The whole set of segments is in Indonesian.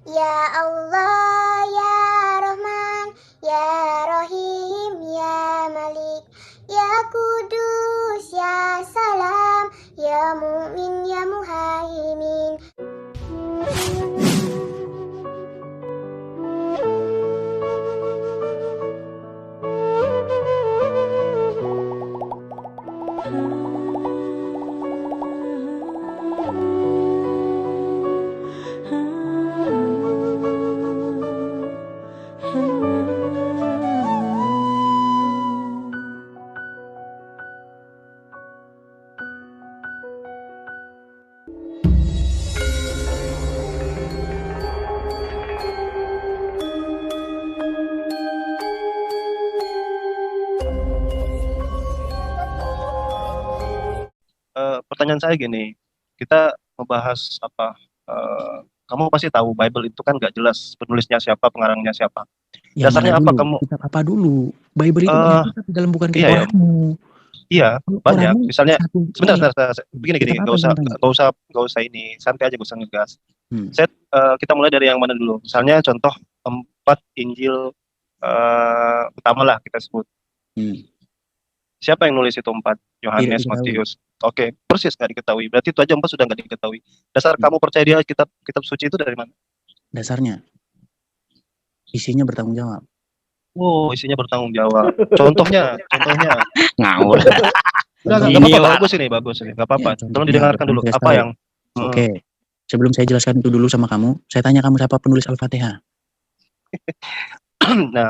Ya Allah, ya Rahman, ya Rahim, ya Malik, ya Kudus, ya Salam, ya Mu'min, ya Muhaimin. Pertanyaan saya gini, kita membahas apa? Kamu pasti tahu Bible itu kan nggak jelas penulisnya siapa, pengarangnya siapa. Yang Dasarnya mana apa dulu? kamu? Kitab apa dulu? Bible itu banyak kitab di dalam, bukan kayak Iya ya, Koranmu. iya banyak. Koranmu Misalnya, satu sebentar, ini. begini, Kitab apa yang tanya? nggak usah ini, santai aja, gak usah ngegas. Hmm. Kita mulai dari yang mana dulu? Misalnya contoh 4 Injil utama lah kita sebut. Siapa yang nulis itu 4? Yohanes, Matius. Oke, persis nggak diketahui. Berarti itu aja 4 sudah nggak diketahui. Dasar kamu percaya dia kitab suci itu dari mana? Dasarnya isinya bertanggung jawab. Oh, isinya bertanggung jawab. Contohnya. Ngawur. Nggak apa-apa, bagus ini. Nggak apa-apa. Ya, tolong didengarkan dulu. Apa yang? Oke. Sebelum saya jelaskan itu dulu sama kamu, saya tanya kamu siapa penulis Al-Fatihah? Nah,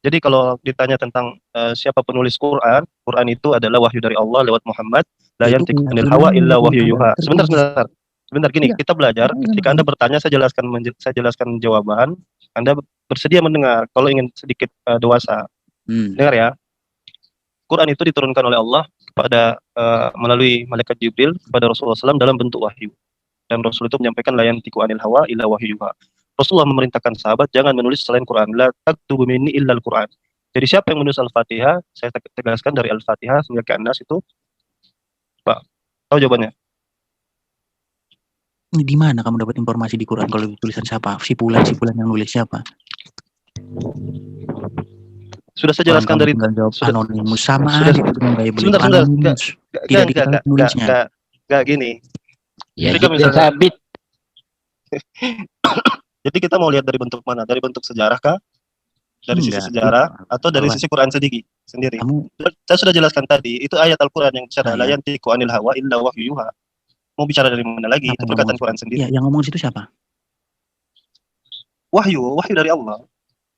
jadi kalau ditanya tentang siapa penulis Quran, Quran itu adalah wahyu dari Allah lewat Muhammad. La yantiqu anil hawa illa wahyu yuha. Sebentar gini, kita belajar. Ketika Anda bertanya, saya jelaskan jawaban. Anda bersedia mendengar kalau ingin sedikit dewasa. Dengar ya. Quran itu diturunkan oleh Allah kepada melalui malaikat Jibril kepada Rasulullah SAW dalam bentuk wahyu. Dan Rasul itu menyampaikan la yantiqu anil hawa illa wahyu yuha. Rasulullah memerintahkan sahabat jangan menulis selain Quran. La taktubu minni illa al-Quran. Jadi siapa yang menulis Al-Fatihah? Saya tegaskan dari Al-Fatihah hingga ke An-Nas itu, Pak, tahu jawabannya? Di mana kamu dapat informasi di Quran kalau tulisan siapa? Si Fulan yang nulis siapa? Sudah saya jelaskan dari anonimus sama aja dengan Bible. Sebentar. Tidak diketahui penulisnya. Gak gini. Ya, sabit. Jadi kita mau lihat dari bentuk mana? Dari bentuk sejarah kah? Dari sisi sejarah atau dari sisi Quran sendiri? Saya sudah jelaskan tadi, itu ayat Al-Quran yang bicara la yantiqu anil hawa illa wahyu yuha. Mau bicara dari mana lagi? Itu perkataan Quran sendiri. Ya, yang ngomong situ siapa? Wahyu dari Allah.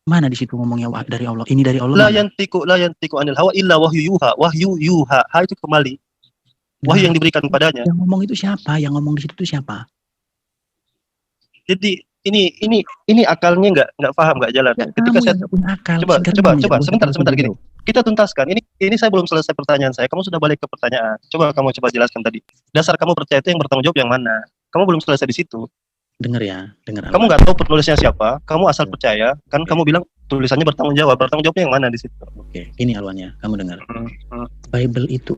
Mana di situ ngomongnya dari Allah? Ini dari Allah. La yantiqu anil hawa illa wahyu yuha. Wahyu yuha. Ha itu kembali. Wahyu yang diberikan padanya. Yang ngomong itu siapa? Yang ngomong di situ itu siapa? Jadi ini akalnya nggak paham, nggak jalan. Ketika saya punya akal. Coba sebentar gini. Kita tuntaskan. Ini saya belum selesai pertanyaan saya. Kamu sudah balik ke pertanyaan. Coba jelaskan tadi. Dasar kamu percaya itu yang bertanggung jawab yang mana? Kamu belum selesai di situ. Dengar. Kamu nggak tahu penulisnya siapa. Kamu asal percaya. Kan kamu bilang tulisannya bertanggung jawab. Bertanggung jawabnya yang mana di situ? Oke, ini aluannya. Kamu dengar. Bible itu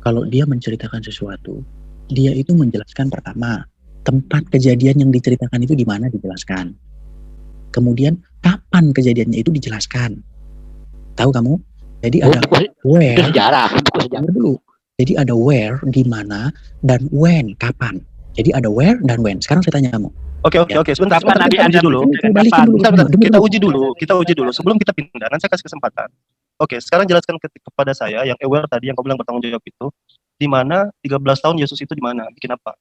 kalau dia menceritakan sesuatu, dia itu menjelaskan pertama tempat kejadian yang diceritakan itu di mana dijelaskan. Kemudian kapan kejadiannya itu dijelaskan. Tahu kamu? Jadi ada where. Sejarah dulu. Jadi ada where, di mana, dan when, kapan. Jadi ada where dan when. Sekarang saya tanya kamu. Oke. Sebentar. Kita uji dulu. Sebelum kita pindah, nanti saya kasih kesempatan. Oke, sekarang jelaskan kepada saya yang aware tadi yang kau bilang bertanggung jawab itu, di mana 13 tahun Yesus itu di mana? Bikin apa?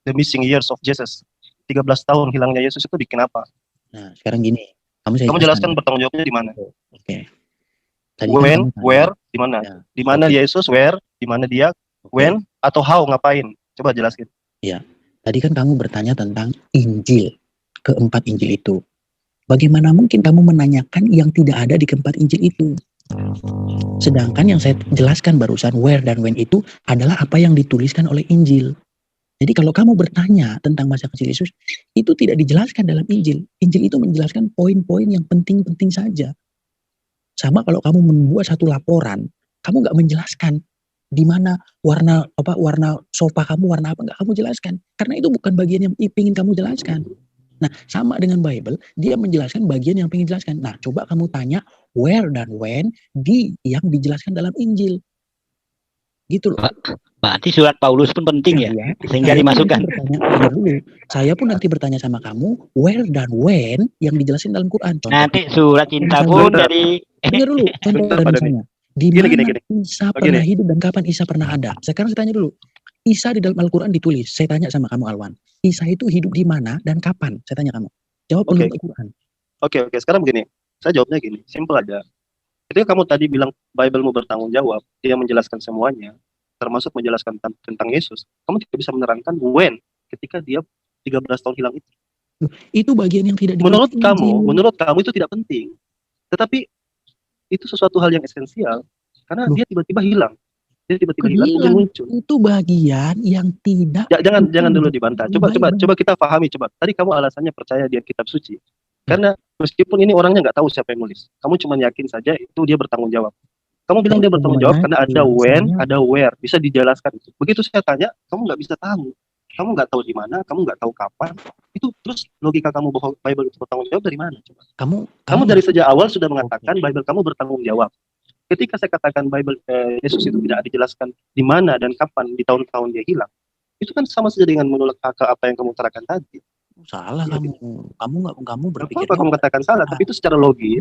The missing years of Jesus. 13 tahun hilangnya Yesus itu bikin apa? Nah, sekarang gini. Kamu jelaskan bertanggung jawabnya di mana? Oke. When, where, di mana? Ya. Di mana Yesus, where, di mana dia, when, atau how, ngapain? Coba jelaskan. Iya. Tadi kan kamu bertanya tentang Injil. Keempat Injil itu. Bagaimana mungkin kamu menanyakan yang tidak ada di keempat Injil itu? Sedangkan yang saya jelaskan barusan, where dan when itu adalah apa yang dituliskan oleh Injil. Jadi kalau kamu bertanya tentang masa kecil Yesus, itu tidak dijelaskan dalam Injil. Injil itu menjelaskan poin-poin yang penting-penting saja. Sama kalau kamu membuat satu laporan, kamu nggak menjelaskan di mana warna sofa kamu warna apa, nggak kamu jelaskan. Karena itu bukan bagian yang ingin kamu jelaskan. Nah, sama dengan Bible, dia menjelaskan bagian yang pengen jelaskan. Nah, coba kamu tanya where dan when yang dijelaskan dalam Injil. Gitu loh. Berarti surat Paulus pun penting ya, sehingga dimasukkan. Saya pun nanti bertanya sama kamu where dan when yang dijelaskan dalam Quran. Contoh, nanti surat cinta pun dari dengar dulu contoh dari misalnya di mana Isa pernah hidup dan kapan Isa pernah ada. Sekarang saya tanya dulu, Isa di dalam Al-Quran ditulis. Saya tanya sama kamu Alwan, Isa itu hidup di mana dan kapan? Saya tanya kamu. Jawab menurut Al-Quran. Oke. Sekarang begini. Saya jawabnya gini, simpel aja. Ketika kamu tadi bilang Bible-mu bertanggung jawab, dia menjelaskan semuanya, termasuk menjelaskan tentang Yesus, kamu tidak bisa menerangkan when ketika dia 13 tahun hilang itu. Itu bagian yang tidak menurut kamu itu tidak penting. Tetapi itu sesuatu hal yang esensial karena dia tiba-tiba hilang. Dia tiba-tiba hilang kemudian muncul. Itu bagian yang tidak jangan dulu dibantah. Coba kita pahami coba. Tadi kamu alasannya percaya dia kitab suci. Karena meskipun ini orangnya nggak tahu siapa yang nulis, kamu cuma yakin saja itu dia bertanggung jawab. Kamu bilang dia bertanggung jawab karena ada when, ada where, bisa dijelaskan itu. Begitu saya tanya, kamu nggak bisa tahu. Kamu nggak tahu di mana, kamu nggak tahu kapan. Itu terus logika kamu bahwa Bible itu bertanggung jawab dari mana? Coba. Kamu dari sejak awal sudah mengatakan Bible kamu bertanggung jawab. Ketika saya katakan Bible Yesus itu tidak dijelaskan di mana dan kapan di tahun-tahun dia hilang, itu kan sama saja dengan menolak apa yang kamu utarakan tadi. Salah kamu berpikir. Apa kamu katakan salah? Tapi itu secara logis,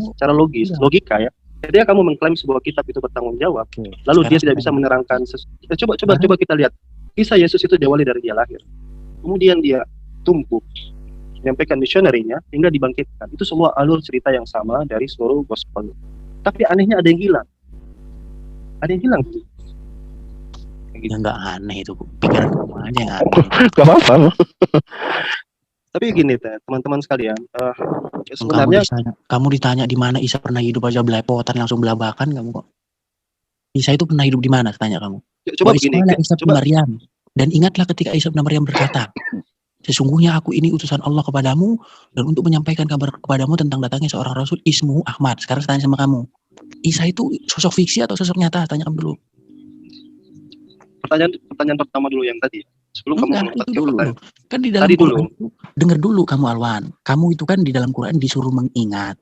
logika ya. Jadi kamu mengklaim sebuah kitab itu bertanggung jawab, lalu dia tidak bisa menerangkan. Coba kita lihat. Kisah Yesus itu diawali dari dia lahir, kemudian dia tumbuh, menyampaikan misionerinya hingga dibangkitkan. Itu semua alur cerita yang sama dari seluruh gospel. Tapi anehnya ada yang hilang. Ya nggak aneh itu, pikiran kamu aja yang aneh. Gak apa-apa. Tapi gini teman-teman sekalian, sebenarnya kamu ditanya di mana Isa pernah hidup aja belepotan langsung belabakan kamu kok. Isa itu pernah hidup di mana? Tanya kamu. Coba begini. Isa bin Maryam. Dan ingatlah ketika Isa bin Maryam berkata, sesungguhnya aku ini utusan Allah kepadamu dan untuk menyampaikan kabar kepadamu tentang datangnya seorang Rasul ismuhu Ahmad. Sekarang saya tanya sama kamu, Isa itu sosok fiksi atau sosok nyata? Tanya kamu dulu. Pertanyaan pertama dulu yang tadi. Sebelum kamu itu dulu. Kan di dalam Quran itu, dengar dulu kamu Alwan. Kamu itu kan di dalam Quran disuruh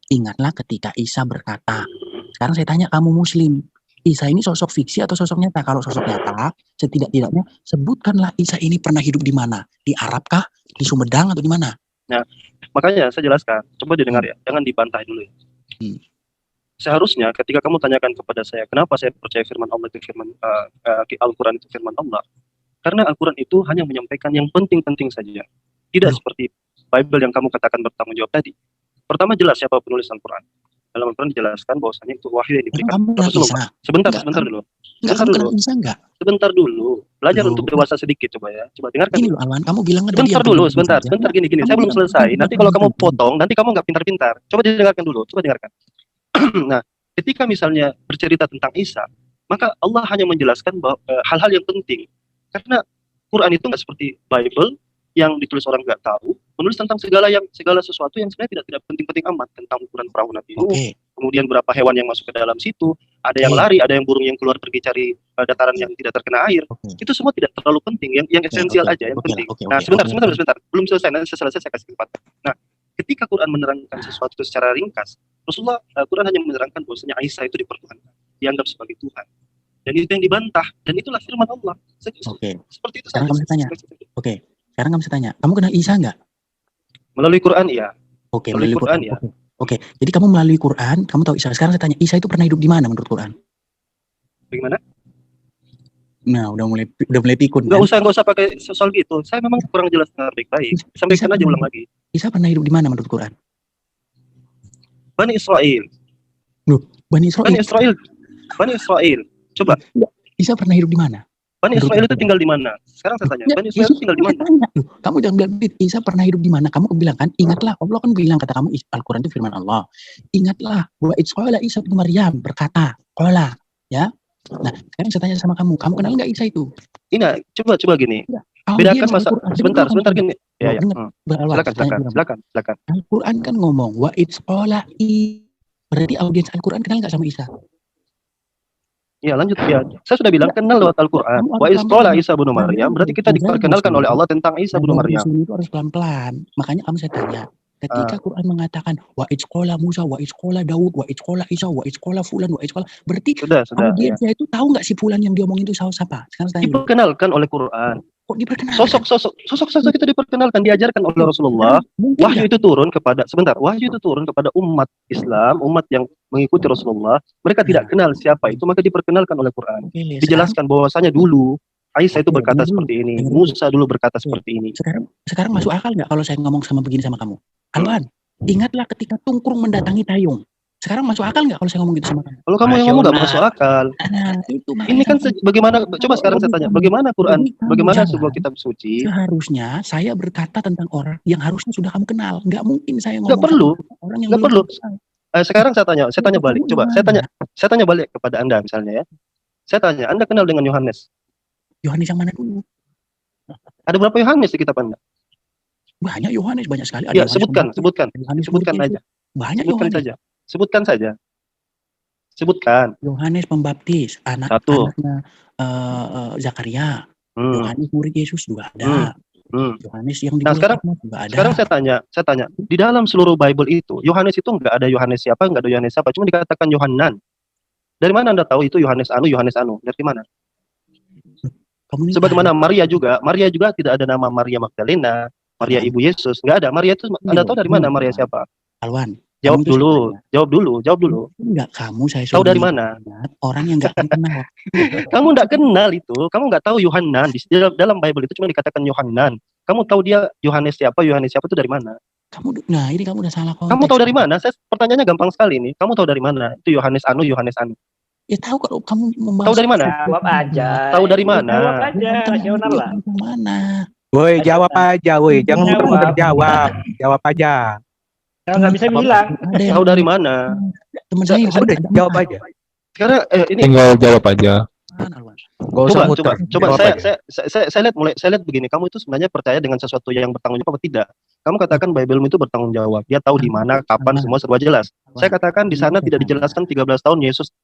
ingatlah ketika Isa berkata. Sekarang saya tanya kamu Muslim, Isa ini sosok fiksi atau sosok nyata? Kalau sosok nyata, setidak-tidaknya sebutkanlah Isa ini pernah hidup di mana? Di Arab kah? Di Sumedang atau di mana? Nah, makanya saya jelaskan. Coba didengar ya, jangan dibantah dulu ya. Seharusnya ketika kamu tanyakan kepada saya, kenapa saya percaya firman Allah itu firman Al-Quran itu firman Allah? Karena Al-Quran itu hanya menyampaikan yang penting-penting saja. Tidak seperti Bible yang kamu katakan bertanggung jawab tadi. Pertama jelas siapa penulis Al-Quran. Dalam Al-Quran dijelaskan bahwasanya itu wahyu yang diberikan. Sebentar dulu. Sebentar dulu. Belajar untuk dewasa sedikit coba ya. Coba dengarkan. Ini loh Alwan, kamu bilang sebentar gini. Saya belum selesai. Nanti kalau kamu potong, nanti kamu nggak pintar-pintar. Coba dengarkan dulu. Nah, ketika misalnya bercerita tentang Isa, maka Allah hanya menjelaskan bahwa hal-hal yang penting. Karena Quran itu nggak seperti Bible yang ditulis orang nggak tahu, menulis tentang segala sesuatu yang sebenarnya tidak penting-penting amat, tentang ukuran perahu Nabi Nuh, kemudian berapa hewan yang masuk ke dalam situ, ada yang lari, ada yang burung yang keluar pergi cari dataran yang tidak terkena air. Itu semua tidak terlalu penting, yang esensial aja yang penting. Nah, sebentar, belum selesai, nanti selesai saya kasih kesempatan. Nah, ketika Quran menerangkan sesuatu secara ringkas, Rasulullah Quran hanya menerangkan bahwasanya Isa itu dipertuhankan, dianggap sebagai Tuhan. Dan itu yang dibantah, dan itulah firman Allah. Seperti itu. Sekarang kamu tanya. Sekarang kamu tanya, kamu kenal Isa nggak? Melalui Quran ya. Melalui Quran ya. Jadi kamu melalui Quran, kamu tahu Isa. Sekarang saya tanya, Isa itu pernah hidup di mana menurut Quran? Bagaimana? Nah, udah mulai pikun. Nggak usah pakai soal gitu. Saya memang kurang jelas dengan baik-baik. Sampaikan aja ulang lagi. Isa pernah hidup di mana menurut Quran? Bani Israel. Bani Israel. Coba. Isa pernah hidup di mana? Bani Israel itu tinggal di mana? Sekarang saya tanya, Bani Israel itu tinggal di mana? Kamu jangan bilang, Isa pernah hidup di mana? Kamu bilang kan, ingatlah, Allah kan bilang, kata kamu, Al-Quran itu firman Allah. Ingatlah, bahwa Isa bin Maryam berkata, qala, ya. Nah, sekarang saya tanya sama kamu kenal nggak Isa itu? Ini, coba gini. Bedakan masa, sebentar gini. Ya. Silakan. Al-Quran kan ngomong, wa qala berarti audiens Al-Quran kenal nggak sama Isa? Iya, lanjut ya. Saya sudah bilang kenal lewat Al-Qur'an. Kamu Wa harus iz qala pelan-pelan. Isa bin Maryam, berarti kita Ajaran diperkenalkan oleh Muslim, Allah tentang Isa bin ajaran Maryam. Muslim itu harus pelan-pelan. Makanya kamu saya tanya, ketika Quran mengatakan wa iz qala Musa, wa iz qala Daud, wa iz qala Isa, wa iz qala fulan, wa iz qala, berarti Sudah, ya. audiensnya itu tahu nggak si fulan yang diomongin itu siapa? Sekarang saya tanya dulu. Diperkenalkan oleh Quran. Kok diperkenalkan? Sosok itu diperkenalkan, diajarkan oleh Rasulullah. Mungkin Wahyu itu turun kepada wahyu itu turun kepada umat Islam, umat yang mengikuti Rasulullah. Mereka tidak kenal siapa itu, maka diperkenalkan oleh Quran. Oke, Dijelaskan bahwasanya dulu Aisyah itu Oke, berkata dulu. seperti ini, Musa dulu berkata seperti ini. Sekarang masuk akal nggak kalau saya ngomong sama begini sama kamu? Alwan, ingatlah ketika Tungkrung mendatangi Tayung. Sekarang masuk akal nggak kalau saya ngomong gitu sama kamu? Kalau kamu yang ngomong nggak masuk akal. Nah, itu Ini kan bagaimana? Coba sekarang saya tanya, bagaimana Quran? Bagaimana sebuah kitab suci? Seharusnya saya berkata tentang orang yang harusnya sudah kamu kenal. Nggak mungkin saya ngomong Nggak perlu. tentang orang yang Nggak belum perlu. kamu kenal. Sekarang saya tanya balik. Kamu Coba gimana? saya tanya balik kepada Anda misalnya ya. Saya tanya, Anda kenal dengan Yohanes? Yohanes yang mana dulu? Ada berapa Yohanes di kitab Anda? Banyak Yohanes, banyak sekali. Ya, sebutkan aja. Banyak Sebutkan Yohanes. saja. Sebutkan saja. Sebutkan. Yohanes Pembaptis, Satu. anaknya Zakaria. Yohanes murid Yesus juga ada. Yohanes yang Nah, sekarang juga ada. Sekarang saya tanya, di dalam seluruh Bible itu, Yohanes itu nggak ada Yohanes siapa, cuma dikatakan Yohanan. Dari mana Anda tahu itu Yohanes anu? Dari mana? Sebagaimana Maria juga tidak ada nama Maria Magdalena, Maria Ibu Yesus, nggak ada. Maria itu Anda tahu dari mana Maria siapa? Alwan, Jawab dulu. Enggak, kamu saya tahu dari mana? Orang yang nggak akan kenal. Kamu nggak kenal itu, kamu nggak tahu Yohanan. Di dalam Bible itu cuma dikatakan Yohanan. Kamu tahu dia Yohanes siapa itu dari mana? Nah ini kamu udah salah konteks. Kamu tahu dari mana? Pertanyaannya gampang sekali nih. Kamu tahu dari mana? Itu Yohanes anu. Ya tahu kalau kamu membahas. Tahu dari mana? Jawab aja. Tahu dari mana? Jawab aja, Rasional lah. Mana? Woi, jawab aja, woi. Jangan muter-muter jawab. Jawab aja. Kalau nggak bisa bilang. Tahu dari mana? Teman saya Udah, jawab aja. Sekarang ini tinggal jawab aja. Gak usah muter. Coba Jawab aja. saya lihat begini. Kamu itu sebenarnya percaya dengan sesuatu yang bertanggung jawab atau tidak? Kamu katakan Bible itu bertanggung jawab. Dia tahu di mana, kapan, semua serba jelas. Saya katakan di sana tidak dijelaskan 13 tahun Yesus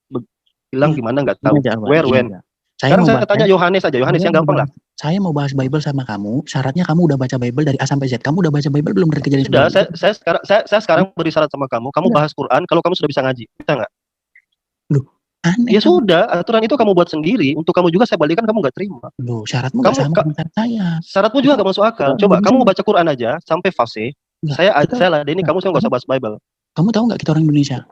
bilang gimana nggak tahu. Where, when. Sekarang saya tanya Yohanes aja. Yohanes yang gampang lah. Saya mau bahas Bible sama kamu. Syaratnya kamu udah baca Bible dari A sampai Z. Kamu udah baca Bible belum dari kejadian? Sudah. Saya sekarang beri syarat sama kamu. Kamu bahas Quran. Kalau kamu sudah bisa ngaji, bisa nggak? Loh, aneh. Ya sudah. Aturan itu kamu buat sendiri. Untuk kamu juga saya balikan, kamu nggak terima. Loh, syaratmu nggak sama dengan syarat saya. Syaratmu juga nggak masuk akal. Coba kamu baca Quran aja sampai fase. Saya ladeni kamu, saya nggak usah bahas Bible. Kamu tahu nggak kita orang Indonesia?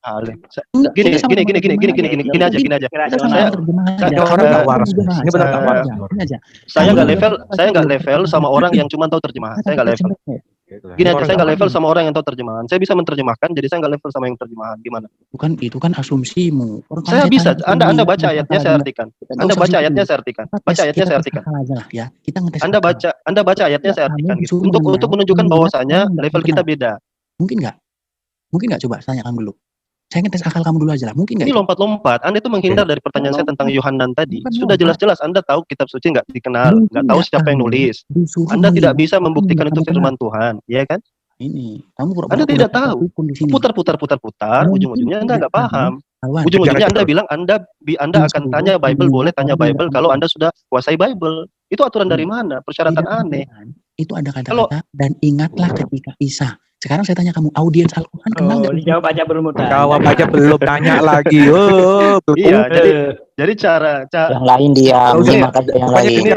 Gini aja. Saya nggak level sama orang yang cuma tahu terjemahan. Saya nggak level. Gini aja, saya nggak level sama orang yang tahu terjemahan. Saya bisa menerjemahkan, jadi saya nggak level sama yang terjemahan. Gimana? Bukan, itu kan asumsimu. Saya bisa. Anda baca ayatnya, saya artikan. Anda baca ayatnya, saya artikan. Anda baca ayatnya, saya artikan. Gitu. Untuk menunjukkan bahwasanya level kita beda. Mungkin nggak? Coba tanyakan dulu. Saya ngetes akal kamu dulu aja lah. Mungkin nggak? Ini lompat-lompat. Anda itu menghindar dari pertanyaan saya tentang Yohanan tadi. Sudah jelas-jelas Anda tahu kitab suci nggak dikenal, nggak tahu siapa yang nulis. Anda tidak bisa membuktikan itu firman Tuhan, ya kan? Ini kamu Anda tidak tahu. Putar. Ujung-ujungnya Anda nggak paham. Ujung-ujungnya Anda bilang Anda akan tanya Bible, boleh tanya Bible kalau Anda sudah kuasai Bible. Itu aturan dari mana? Persyaratan aneh. Itu ada kata-kata dan ingatlah ketika Isa. Sekarang saya tanya kamu, audiens Al-Quran kenal nggak? Jawab aja belum tanya. Jawab aja belum tanya lagi. Iya, jadi cara yang lain dia memakan yang lain.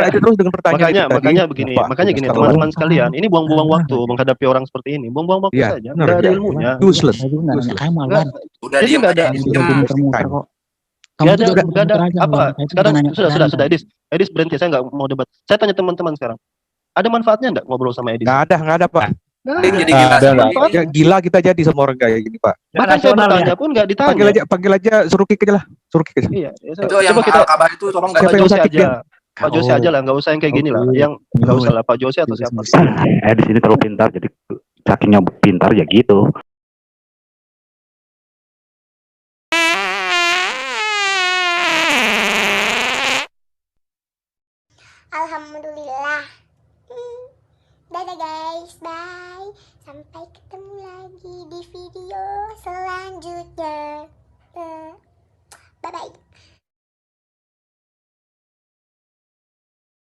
Makanya gini, teman-teman sekalian, ini buang-buang waktu menghadapi orang seperti ini. Buang-buang waktu saja, nggak ada ilmunya. Useless. Kamu Alwan. Jadi nggak ada. Nggak ada apa. Sekarang sudah Edis berhenti. Saya nggak mau debat. Saya tanya teman-teman sekarang. Ada manfaatnya nggak ngobrol sama Edis? Nggak ada Pak. Jadi gila. Ya, gila kita jadi sama orang kayak gini Pak. Bahkan saya bertanya pun nggak ditanya. Panggil aja suruh kick aja lah. Iya. Itu yang kabar itu tolong Pak Jose aja. Pak Jose aja lah, nggak usah yang kayak gini lah. Yang nggak usah lah Pak Jose atau siapa. Di sini terlalu pintar, jadi sakingnya pintar ya gitu. Alhamdulillah. Dadah guys, bye. Sampai ketemu lagi di video selanjutnya. Bye bye.